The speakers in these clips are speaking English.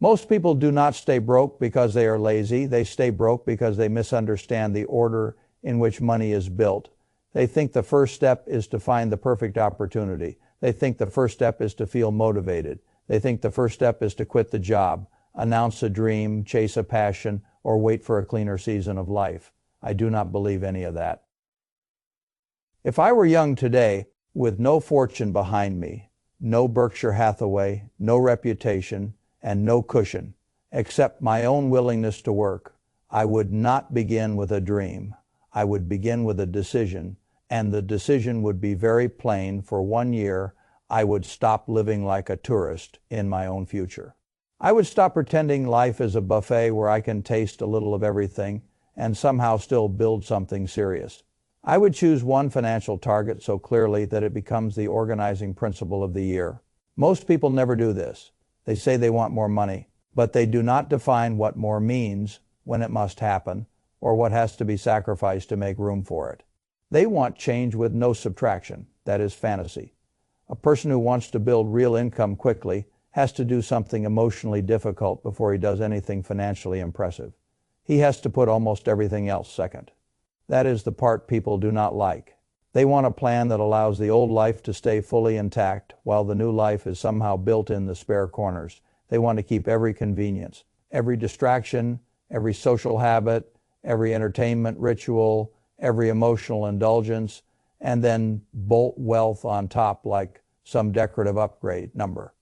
Most people do not stay broke because they are lazy. They stay broke because they misunderstand the order in which money is built. They think the first step is to find the perfect opportunity. They think the first step is to feel motivated. They think the first step is to quit the job, announce a dream, chase a passion, or wait for a cleaner season of life. I do not believe any of that. If I were young today, with no fortune behind me, no Berkshire Hathaway, no reputation, and no cushion, except my own willingness to work, I would not begin with a dream. I would begin with a decision, and the decision would be very plain. For 1 year, I would stop living like a tourist in my own future. I would stop pretending life is a buffet where I can taste a little of everything and somehow still build something serious. I would choose one financial target so clearly that it becomes the organizing principle of the year. Most people never do this. They say they want more money, but they do not define what more means, when it must happen, or what has to be sacrificed to make room for it. They want change with no subtraction. That is fantasy. A person who wants to build real income quickly has to do something emotionally difficult before he does anything financially impressive. He has to put almost everything else second. That is the part people do not like. They want a plan that allows the old life to stay fully intact while the new life is somehow built in the spare corners. They want to keep every convenience, every distraction, every social habit, every entertainment ritual, every emotional indulgence, and then bolt wealth on top like some decorative upgrade number.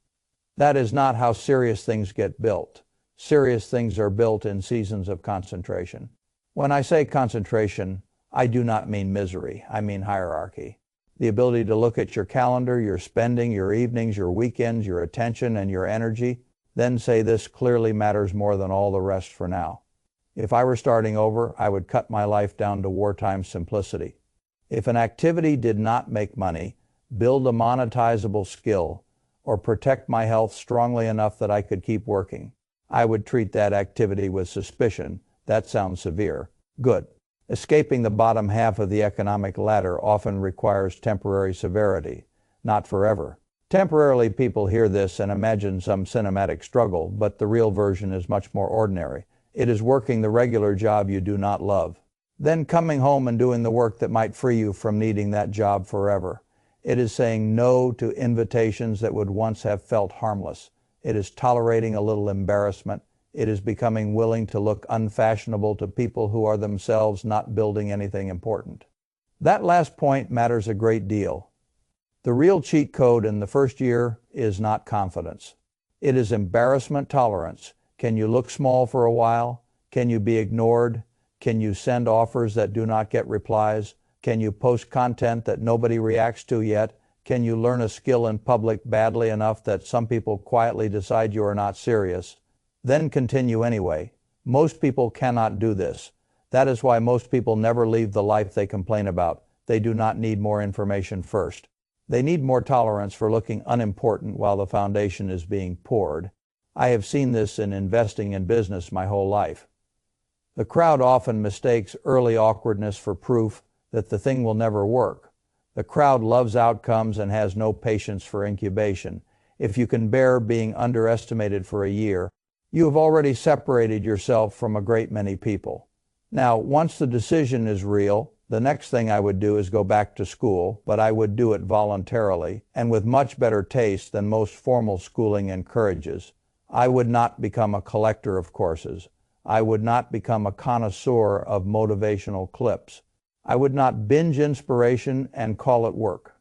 That is not how serious things get built. Serious things are built in seasons of concentration. When I say concentration, I do not mean misery. I mean hierarchy. The ability to look at your calendar, your spending, your evenings, your weekends, your attention, and your energy, then say this clearly matters more than all the rest for now. If I were starting over, I would cut my life down to wartime simplicity. If an activity did not make money, build a monetizable skill, or protect my health strongly enough that I could keep working, I would treat that activity with suspicion. That sounds severe. Good. Escaping the bottom half of the economic ladder often requires temporary severity, not forever. Temporarily, people hear this and imagine some cinematic struggle, but the real version is much more ordinary. It is working the regular job you do not love, then coming home and doing the work that might free you from needing that job forever. It is saying no to invitations that would once have felt harmless. It is tolerating a little embarrassment. It is becoming willing to look unfashionable to people who are themselves not building anything important. That last point matters a great deal. The real cheat code in the first year is not confidence. It is embarrassment tolerance. Can you look small for a while? Can you be ignored? Can you send offers that do not get replies? Can you post content that nobody reacts to yet? Can you learn a skill in public badly enough that some people quietly decide you are not serious? Then continue anyway. Most people cannot do this. That is why most people never leave the life they complain about. They do not need more information first. They need more tolerance for looking unimportant while the foundation is being poured. I have seen this in investing in business my whole life. The crowd often mistakes early awkwardness for proof that the thing will never work. The crowd loves outcomes and has no patience for incubation. If you can bear being underestimated for a year, you have already separated yourself from a great many people. Now, once the decision is real, the next thing I would do is go back to school, but I would do it voluntarily and with much better taste than most formal schooling encourages. I would not become a collector of courses. I would not become a connoisseur of motivational clips. I would not binge inspiration and call it work.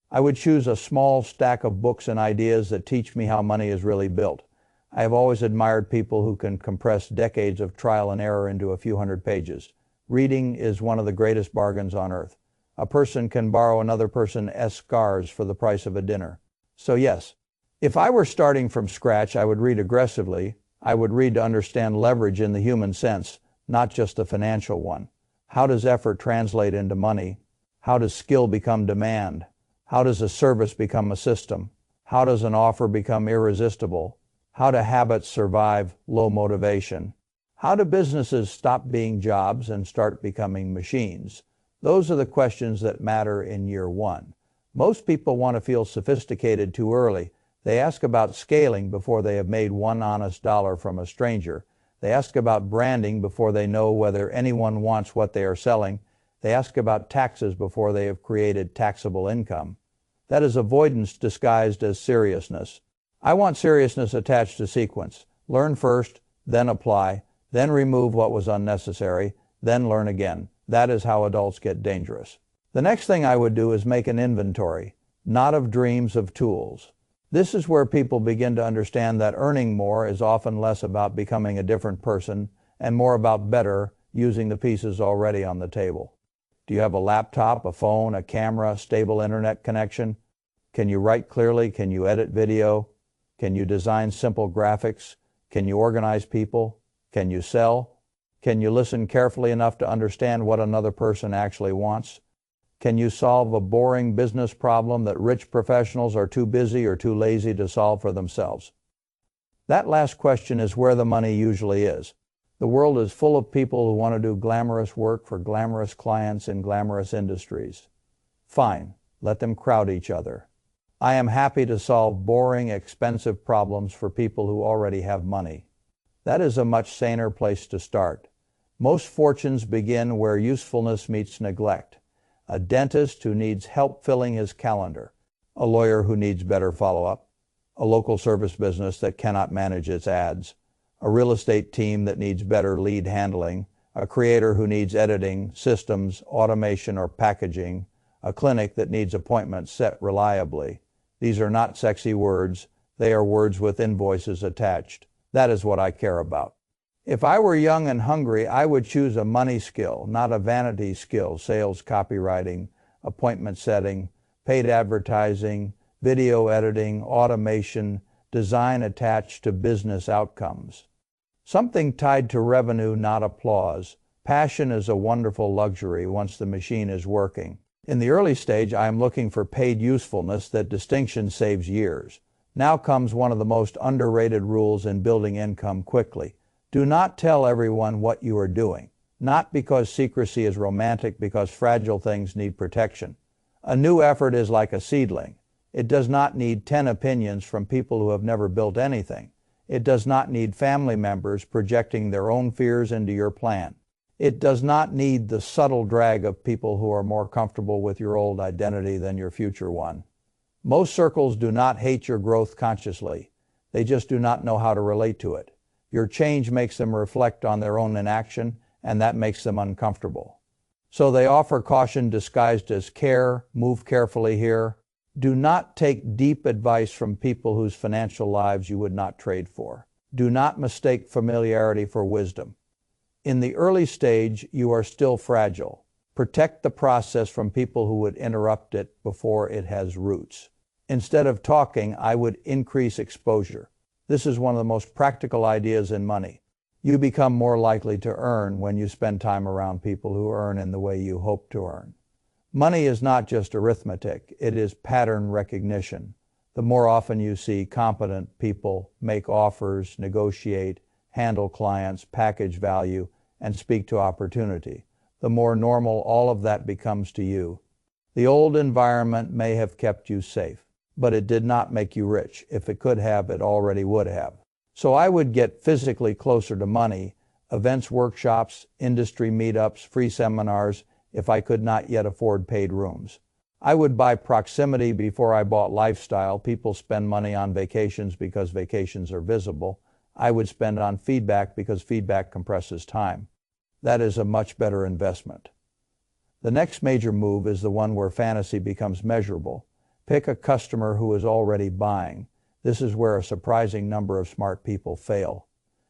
I would choose a small stack of books and ideas that teach me how money is really built. I have always admired people who can compress decades of trial and error into a few hundred pages. Reading is one of the greatest bargains on earth. A person can borrow another person's scars for the price of a dinner. So yes, if I were starting from scratch, I would read aggressively. I would read to understand leverage in the human sense, not just the financial one. How does effort translate into money? How does skill become demand? How does a service become a system? How does an offer become irresistible? How do habits survive low motivation? How do businesses stop being jobs and start becoming machines? Those are the questions that matter in year one. Most people want to feel sophisticated too early. They ask about scaling before they have made one honest dollar from a stranger. They ask about branding before they know whether anyone wants what they are selling. They ask about taxes before they have created taxable income. That is avoidance disguised as seriousness. I want seriousness attached to sequence. Learn first, then apply, then remove what was unnecessary, then learn again. That is how adults get dangerous. The next thing I would do is make an inventory, not of dreams, of tools. This is where people begin to understand that earning more is often less about becoming a different person and more about better using the pieces already on the table. Do you have a laptop, a phone, a camera, stable internet connection? Can you write clearly? Can you edit video? Can you design simple graphics? Can you organize people? Can you sell? Can you listen carefully enough to understand what another person actually wants? Can you solve a boring business problem that rich professionals are too busy or too lazy to solve for themselves? That last question is where the money usually is. The world is full of people who want to do glamorous work for glamorous clients in glamorous industries. Fine, let them crowd each other. I am happy to solve boring, expensive problems for people who already have money. That is a much saner place to start. Most fortunes begin where usefulness meets neglect. A dentist who needs help filling his calendar, a lawyer who needs better follow-up, a local service business that cannot manage its ads, a real estate team that needs better lead handling, a creator who needs editing, systems, automation, or packaging, a clinic that needs appointments set reliably. These are not sexy words. They are words with invoices attached. That is what I care about. If I were young and hungry, I would choose a money skill, not a vanity skill: sales, copywriting, appointment setting, paid advertising, video editing, automation, design attached to business outcomes. Something tied to revenue, not applause. Passion is a wonderful luxury once the machine is working. In the early stage, I am looking for paid usefulness. That distinction saves years. Now comes one of the most underrated rules in building income quickly. Do not tell everyone what you are doing. Not because secrecy is romantic, because fragile things need protection. A new effort is like a seedling. It does not need 10 opinions from people who have never built anything. It does not need family members projecting their own fears into your plan. It does not need the subtle drag of people who are more comfortable with your old identity than your future one. Most circles do not hate your growth consciously. They just do not know how to relate to it. Your change makes them reflect on their own inaction, and that makes them uncomfortable. So they offer caution disguised as care. Move carefully here. Do not take deep advice from people whose financial lives you would not trade for. Do not mistake familiarity for wisdom. In the early stage, you are still fragile. Protect the process from people who would interrupt it before it has roots. Instead of talking, I would increase exposure. This is one of the most practical ideas in money. You become more likely to earn when you spend time around people who earn in the way you hope to earn. Money is not just arithmetic, it is pattern recognition. The more often you see competent people make offers, negotiate, handle clients, package value, and speak to opportunity, the more normal all of that becomes to you. The old environment may have kept you safe, but it did not make you rich. If it could have, it already would have. So I would get physically closer to money, events, workshops, industry meetups, free seminars, if I could not yet afford paid rooms. I would buy proximity before I bought lifestyle. People spend money on vacations because vacations are visible. I would spend on feedback because feedback compresses time. That is a much better investment. The next major move is the one where fantasy becomes measurable. Pick a customer who is already buying. This is where a surprising number of smart people fail.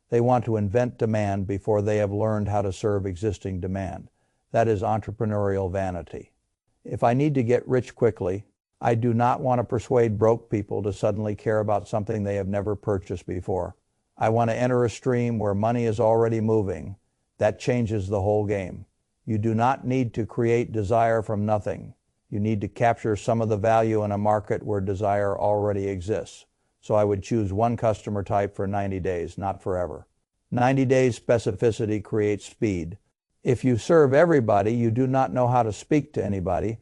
They want to invent demand before they have learned how to serve existing demand. That is entrepreneurial vanity. If I need to get rich quickly, I do not want to persuade broke people to suddenly care about something they have never purchased before. I want to enter a stream where money is already moving. That changes the whole game. You do not need to create desire from nothing. You need to capture some of the value in a market where desire already exists. So I would choose one customer type for 90 days, not forever. 90 days specificity creates speed. If you serve everybody, you do not know how to speak to anybody.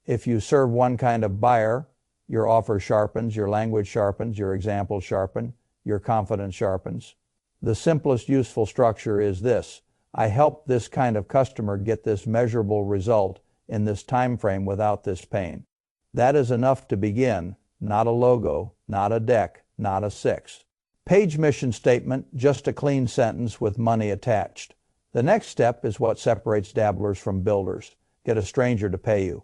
If you serve one kind of buyer, Your offer sharpens, your language sharpens, your examples sharpen, your confidence sharpens. The simplest useful structure is this: I help this kind of customer get this measurable result in this time frame without this pain. That is enough to begin, not a logo, not a deck, not a 6-page mission statement, just a clean sentence with money attached. The next step is what separates dabblers from builders. Get a stranger to pay you.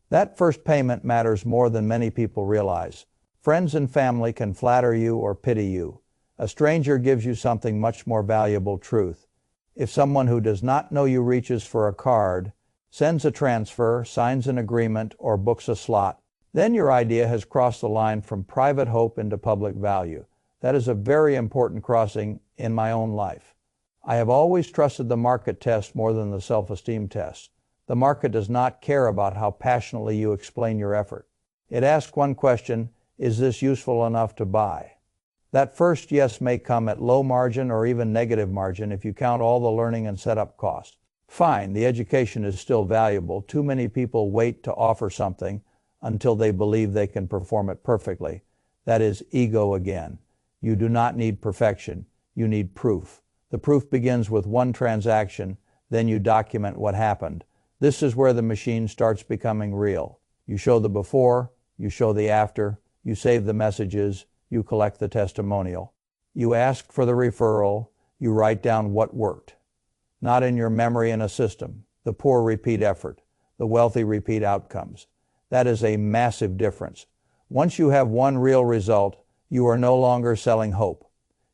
That first payment matters more than many people realize. Friends and family can flatter you or pity you. A stranger gives you something much more valuable: truth. If someone who does not know you reaches for a card, sends a transfer, signs an agreement, or books a slot, then your idea has crossed the line from private hope into public value. That is a very important crossing in my own life. I have always trusted the market test more than the self-esteem test. The market does not care about how passionately you explain your effort. It asks one question: is this useful enough to buy? That first yes may come at low margin or even negative margin if you count all the learning and setup costs. Fine, the education is still valuable. Too many people wait to offer something until they believe they can perform it perfectly. That is ego again. You do not need perfection. You need proof. The proof begins with one transaction, then you document what happened. This is where the machine starts becoming real. You show the before, you show the after, you save the messages, you collect the testimonial. You ask for the referral, you write down what worked. Not in your memory in a system. The poor repeat effort. The wealthy repeat outcomes. That is a massive difference. Once you have one real result, you are no longer selling hope.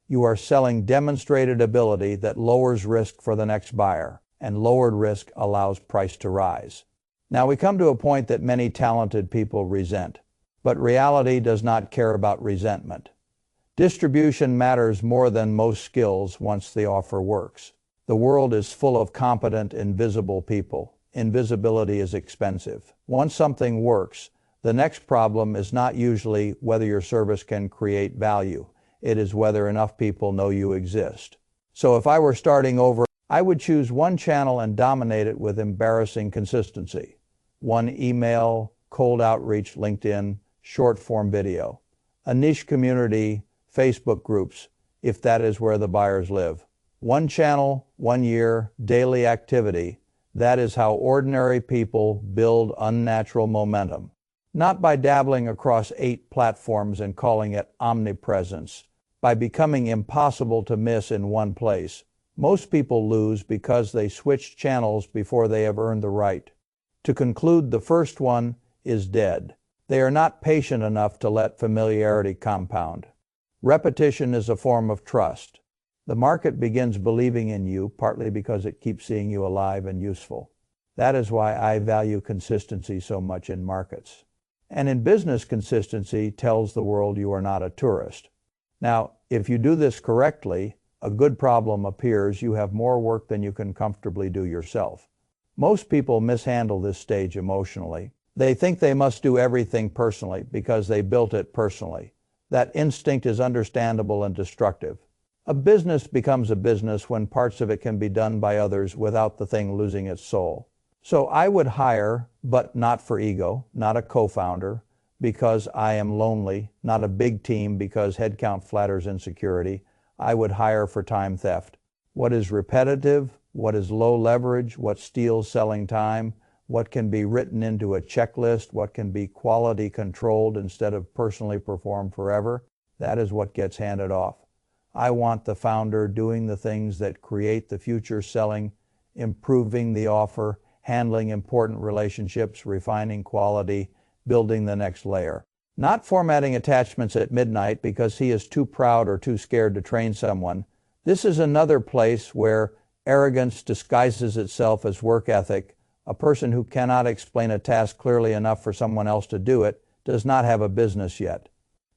You are selling demonstrated ability that lowers risk for the next buyer, and lowered risk allows price to rise. Now we come to a point that many talented people resent. But reality does not care about resentment. Distribution matters more than most skills once the offer works. The world is full of competent, invisible people. Invisibility is expensive. Once something works, the next problem is not usually whether your service can create value. It is whether enough people know you exist. So if I were starting over, I would choose one channel and dominate it with embarrassing consistency. One email, cold outreach, LinkedIn, short-form video. A niche community, Facebook groups, if that is where the buyers live. One channel, 1 year, daily activity. That is how ordinary people build unnatural momentum. Not by dabbling across 8 platforms and calling it omnipresence. By becoming impossible to miss in one place. Most people lose because they switch channels before they have earned the right. To conclude, the first one is dead. They are not patient enough to let familiarity compound. Repetition is a form of trust. The market begins believing in you partly because it keeps seeing you alive and useful. That is why I value consistency so much in markets. And in business, consistency tells the world you are not a tourist. Now, if you do this correctly, a good problem appears. You have more work than you can comfortably do yourself. Most people mishandle this stage emotionally. They think they must do everything personally because they built it personally. That instinct is understandable and destructive. A business becomes a business when parts of it can be done by others without the thing losing its soul. So I would hire, but not for ego, not a co-founder, because I am lonely, not a big team because headcount flatters insecurity. I would hire for time theft. What is repetitive? What is low leverage? What steals selling time? What can be written into a checklist? What can be quality controlled instead of personally performed forever? That is what gets handed off. I want the founder doing the things that create the future selling, improving the offer, handling important relationships, refining quality, building the next layer. Not formatting attachments at midnight because he is too proud or too scared to train someone. This is another place where arrogance disguises itself as work ethic. A person who cannot explain a task clearly enough for someone else to do it does not have a business yet.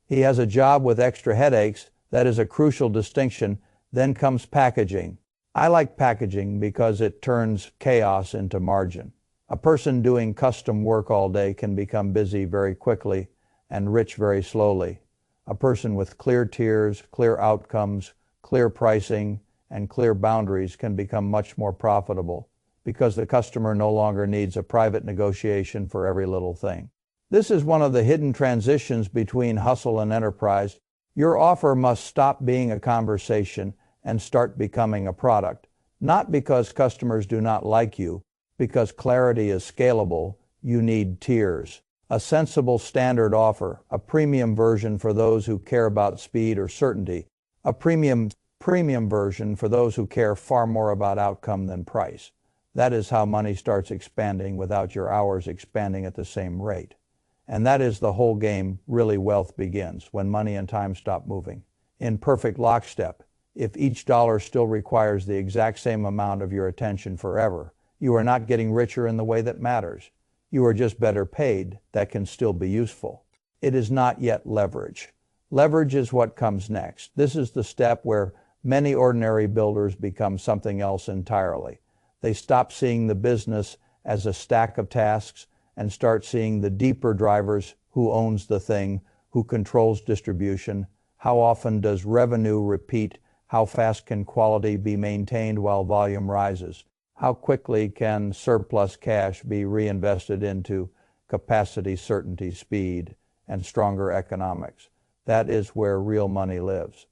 He has a job with extra headaches. That is a crucial distinction. Then comes packaging. I like packaging because it turns chaos into margin. A person doing custom work all day can become busy very quickly and rich very slowly. A person with clear tiers, clear outcomes, clear pricing, and clear boundaries can become much more profitable because the customer no longer needs a private negotiation for every little thing. This is one of the hidden transitions between hustle and enterprise. Your offer must stop being a conversation and start becoming a product. Not because customers do not like you, because clarity is scalable, you need tiers. A sensible standard offer, a premium version for those who care about speed or certainty, a premium version for those who care far more about outcome than price. That is how money starts expanding without your hours expanding at the same rate. And that is the whole game. Really, wealth begins when money and time stop moving in perfect lockstep. If each dollar still requires the exact same amount of your attention forever, you are not getting richer in the way that matters. You are just better paid that can still be useful. It is not yet leverage. Leverage is what comes next. This is the step where many ordinary builders become something else entirely. They stop seeing the business as a stack of tasks and start seeing the deeper drivers: who owns the thing, who controls distribution, how often does revenue repeat, how fast can quality be maintained while volume rises, how quickly can surplus cash be reinvested into capacity, certainty, speed, and stronger economics. That is where real money lives.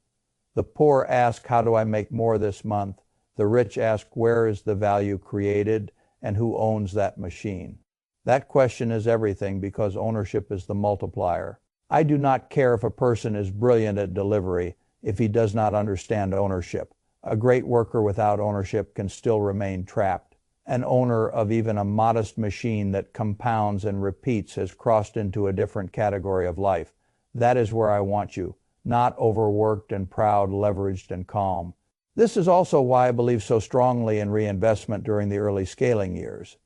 The poor ask, how do I make more this month? The rich ask, where is the value created and who owns that machine? That question is everything, because ownership is the multiplier. I do not care if a person is brilliant at delivery if he does not understand ownership. A great worker without ownership can still remain trapped. An owner of even a modest machine that compounds and repeats has crossed into a different category of life. That is where I want you, not overworked and proud, leveraged and calm. This is also why I believe so strongly in reinvestment during the early scaling years.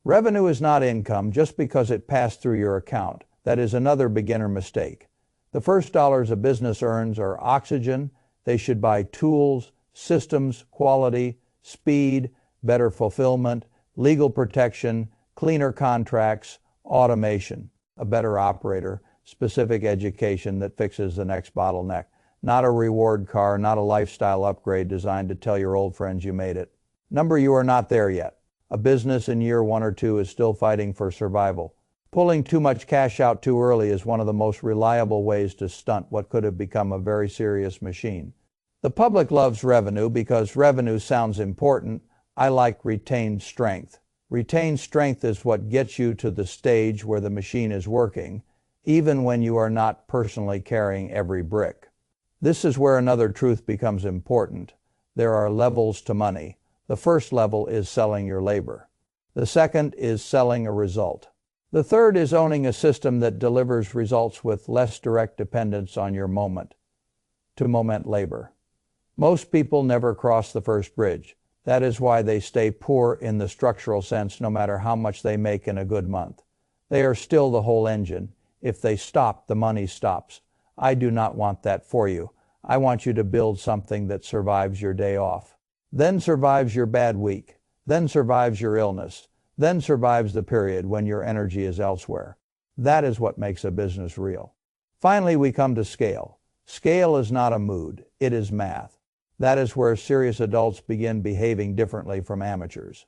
Revenue is not income just because it passed through your account. That is another beginner mistake. The first dollars a business earns are oxygen. They should buy tools, systems, quality, speed, better fulfillment, legal protection, cleaner contracts, automation, a better operator, specific education that fixes the next bottleneck. Not a reward car, not a lifestyle upgrade designed to tell your old friends you made it. You are not there yet. A business in year 1 or 2 is still fighting for survival. Pulling too much cash out too early is one of the most reliable ways to stunt what could have become a very serious machine. The public loves revenue because revenue sounds important. I like retained strength. Retained strength is what gets you to the stage where the machine is working, even when you are not personally carrying every brick. This is where another truth becomes important. There are levels to money. The first level is selling your labor. The second is selling a result. The third is owning a system that delivers results with less direct dependence on your moment-to-moment labor. Most people never cross the first bridge. That is why they stay poor in the structural sense no matter how much they make in a good month. They are still the whole engine. If they stop, the money stops. I do not want that for you. I want you to build something that survives your day off, then survives your bad week, then survives your illness, then survives the period when your energy is elsewhere. That is what makes a business real. Finally, we come to scale. Scale is not a mood, it is math. That is where serious adults begin behaving differently from amateurs.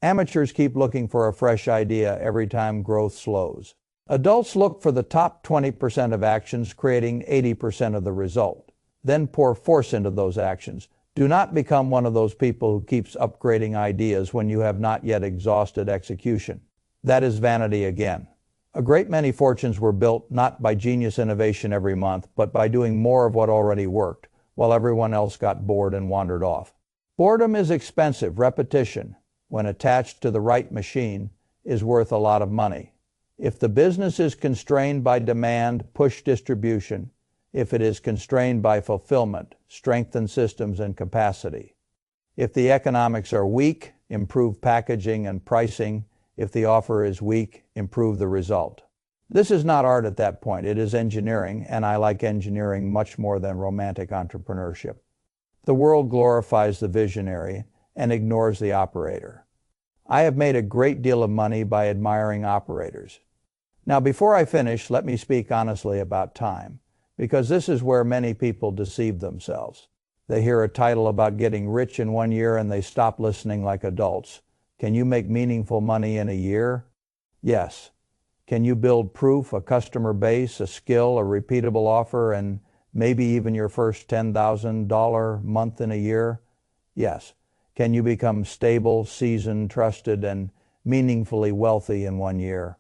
Amateurs keep looking for a fresh idea every time growth slows. Adults look for the top 20% of actions, creating 80% of the result. Then pour force into those actions. Do not become one of those people who keeps upgrading ideas when you have not yet exhausted execution. That is vanity again. A great many fortunes were built not by genius innovation every month, but by doing more of what already worked, while everyone else got bored and wandered off. Boredom is expensive. Repetition, when attached to the right machine, is worth a lot of money. If the business is constrained by demand, push distribution. If it is constrained by fulfillment, strengthen systems and capacity. If the economics are weak, improve packaging and pricing. If the offer is weak, improve the result. This is not art at that point, it is engineering, and I like engineering much more than romantic entrepreneurship. The world glorifies the visionary and ignores the operator. I have made a great deal of money by admiring operators. Now, before I finish, let me speak honestly about time, because this is where many people deceive themselves. They hear a title about getting rich in 1 year and they stop listening like adults. Can you make meaningful money in a year? Yes. Can you build proof, a customer base, a skill, a repeatable offer, and maybe even your first $10,000 month in a year? Yes. Can you become stable, seasoned, trusted, and meaningfully wealthy in 1 year?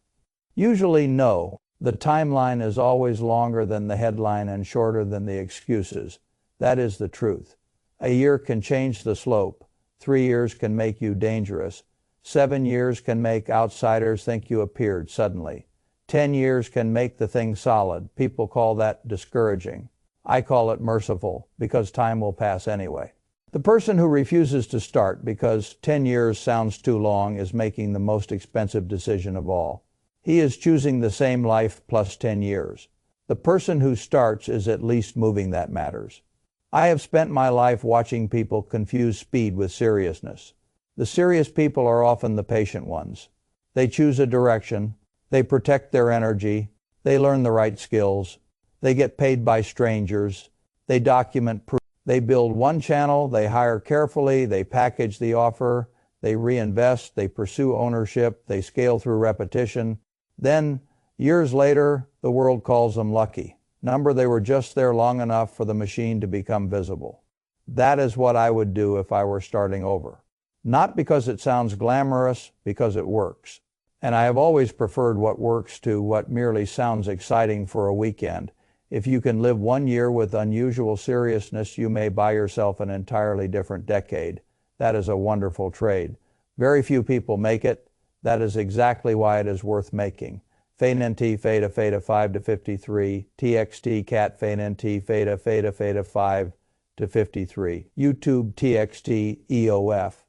Usually no. The timeline is always longer than the headline and shorter than the excuses. That is the truth. A year can change the slope. 3 years can make you dangerous. 7 years can make outsiders think you appeared suddenly. 10 years can make the thing solid. People call that discouraging. I call it merciful, because time will pass anyway. The person who refuses to start because 10 years sounds too long is making the most expensive decision of all. He is choosing the same life plus 10 years. The person who starts is at least moving that matters. I have spent my life watching people confuse speed with seriousness. The serious people are often the patient ones. They choose a direction, they protect their energy, they learn the right skills, they get paid by strangers, they document proof, they build one channel, they hire carefully, they package the offer, they reinvest, they pursue ownership, they scale through repetition. Then, years later, the world calls them lucky. Number they were just there long enough for the machine to become visible. That is what I would do if I were starting over. Not because it sounds glamorous, because it works. And I have always preferred what works to what merely sounds exciting for a weekend. If you can live 1 year with unusual seriousness, you may buy yourself an entirely different decade. That is a wonderful trade. Very few people make it. That is exactly why it is worth making. FNT Theta Theta 5 to 53, TXT Cat FNT Theta Theta Theta 5 to 53, YouTube TXT EOF.